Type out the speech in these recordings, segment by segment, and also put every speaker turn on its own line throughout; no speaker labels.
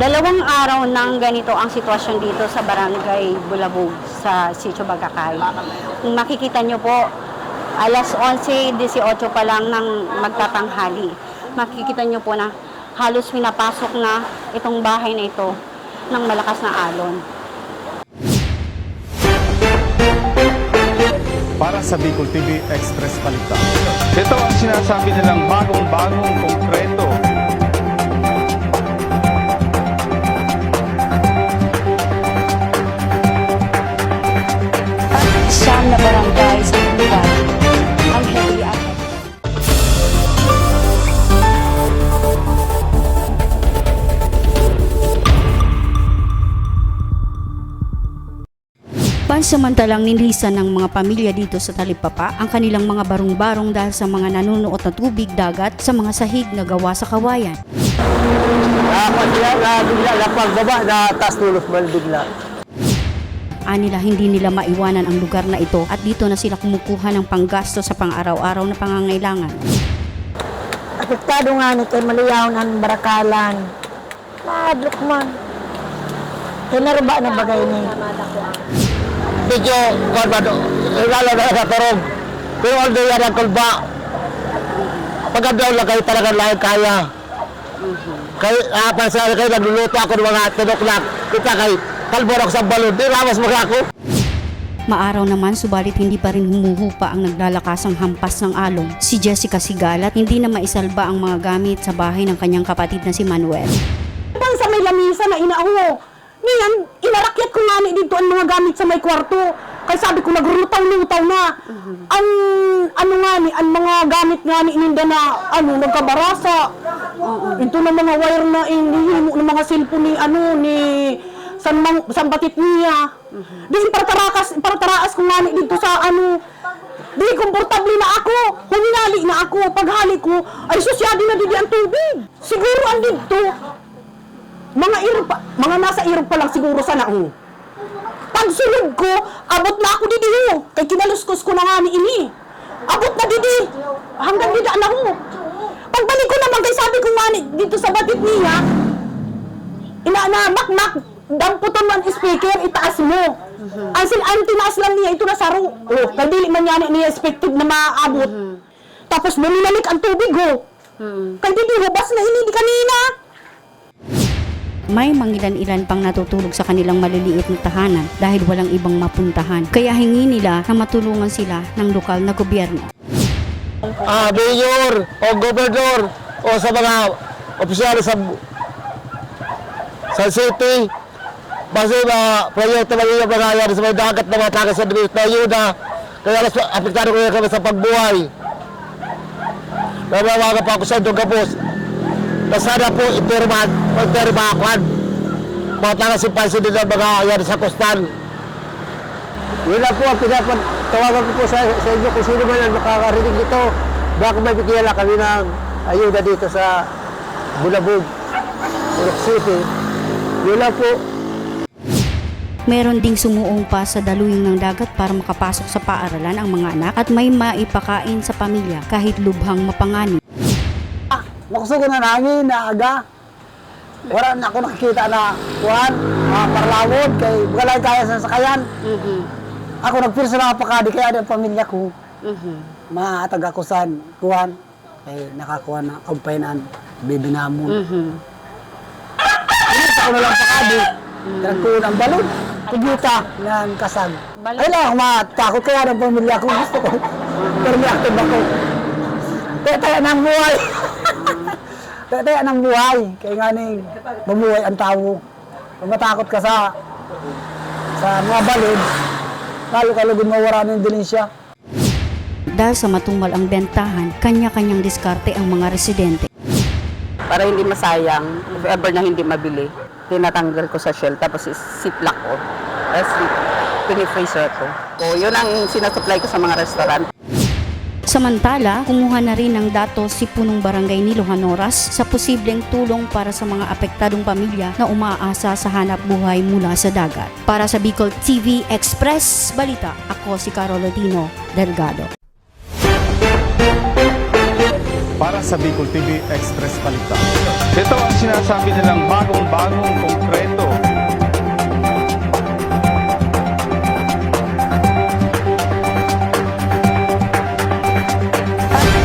Dalawang araw nang ganito ang sitwasyon dito sa Barangay Bulabog sa Sitio Bagakay. Kung makikita nyo po, alas 11:18 pa lang ng magtatanghali. Makikita nyo po na halos pinapasok na itong bahay na ito ng malakas na alon.
Para sa Bicol TV Express Balita. Ito ang sinasabi nilang bagong-bagong konkreto.
Siyam na barangay sa lugar ang heavily affected. Pansamantalang nilisan ng mga pamilya dito sa Talipapa ang kanilang mga barong-barong dahil sa mga nanunuot na tubig dagat sa mga sahig na gawa sa kawayan.
Bigla lang pagbaba na taas tulos man bigla.
Anila hindi nila maiwanan ang lugar na ito at dito na sila kumukuha ng panggasto sa pang-araw-araw na pangangailangan.
Apektado nga ni kay Maliyaw ng Barakalan. Madlok man. Kinarba na bagay ni.
Medyo, lalo na natarong. Pero all day yan ang kulba. Pagkabdaw lang kayo talagang lahat kaya. Pansabi kayo, nagluluto ako ng mga tinuklak. Kita kayo, kalborok sa balon. Di ramas mga ako.
Maaraw naman subalit hindi pa rin humuhupa ang naglalakasang hampas ng alon. Si Jessica Sigalat hindi na maisalba ang mga gamit sa bahay ng kanyang kapatid na si Manuel.
Pang sa may lamisa na inauho. Niyan, inarakyat ko nga ni dito ang mga gamit sa may kwarto. Kaya sabi ko, nagrulutaw-lutaw na. Ang, ang mga gamit nga ni ininda na, nagkabarasa. Ito na mga wire na inihimo ng mga cellphone ni San Batit niya. Di ipartaraas ko nga ni dito sa di komportable na ako. Huminali na ako. Paghali ko, ay susyado na didi ang tubig. Siguro ang dito. Mga nasa irog pa lang siguro sana ako. Pagsulog ko, abot na ako didi ho. Kay kinaluskos ko na nga ni ini. Abot na didi. Hanggang didi na ako. Pagbalik ko naman kay sabi ko nga ni, dito sa batit niya, mak, damputon man speaker, itaas mo. Ang tinaas lang niya, ito na saro. Oh, kay dili man niya niya expected na maabot. Tapos buminalik ang tubig ho. Kay didi hubas na ini di kanina.
May mangilan-ilan pang natutulog sa kanilang maliliit na tahanan dahil walang ibang mapuntahan. Kaya hingi nila na matulungan sila ng lokal na gobyerno.
Mayor o gobernador o sa mga opisyal sa city. Basta mga proyekto na yung pangyayari sa mga dagat na mga tagas sa dito na yun na kaya apektado ko kami sa pagbuhay. Nanawagan pa ako sa itong kapos. Sana po ipirma ako. Mga taga-simpansi din ang mga yan sa kostal. Yun lang po ang pinapatawagan ko po sa inyo kung sino man ang makakarinig dito. Baka may bigyan kami ng ayuda dito sa Bulabog, Urok City. Yun lang po.
Meron ding sumuong pa sa daluyan ng dagat para makapasok sa paaralan ang mga anak at may maipakain sa pamilya kahit lubhang mapanganib.
Nakusugo na nangin na aga. Wala na ako nakikita na parlawod kay wala kaya sa sakayan. Ako nagpirsa na pakadi kaya ang pamilya ko. Maatag ako sa kuwan kay nakakuha na kampainan bibinamon. Ako na lang pakadi. Nagkuha ng balon. Kubuta ng kasag. Ay lang, matakot kaya ng pamilya ko. Gusto ko. Pero may active ako. Kaya ng buhay. Kaya ng buhay. Kaya nga ning mabuhay ang tao. Kung matakot ka sa mga balon, lalo-kalugin mawara ng dilensya.
Dahil sa matumal ang bentahan, kanya-kanyang diskarte ang mga residente.
Para hindi masayang, if ever na hindi mabili, tinatanggal ko sa shell, tapos ziplock ko. Tapos pinifreezer ko. So, yun ang sinasupply ko sa mga restaurant.
Samantala, kumuha na rin ng datos si punong barangay ni Lohanoras sa posibleng tulong para sa mga apektadong pamilya na umaasa sa hanap buhay mula sa dagat. Para sa Bicol TV Express Balita, ako si Carolo Dino Delgado.
Para sa Bicol TV Express Balita. Ito ang sinasabi nilang bagong-bagong konkreto.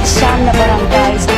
Siyam na barangay sa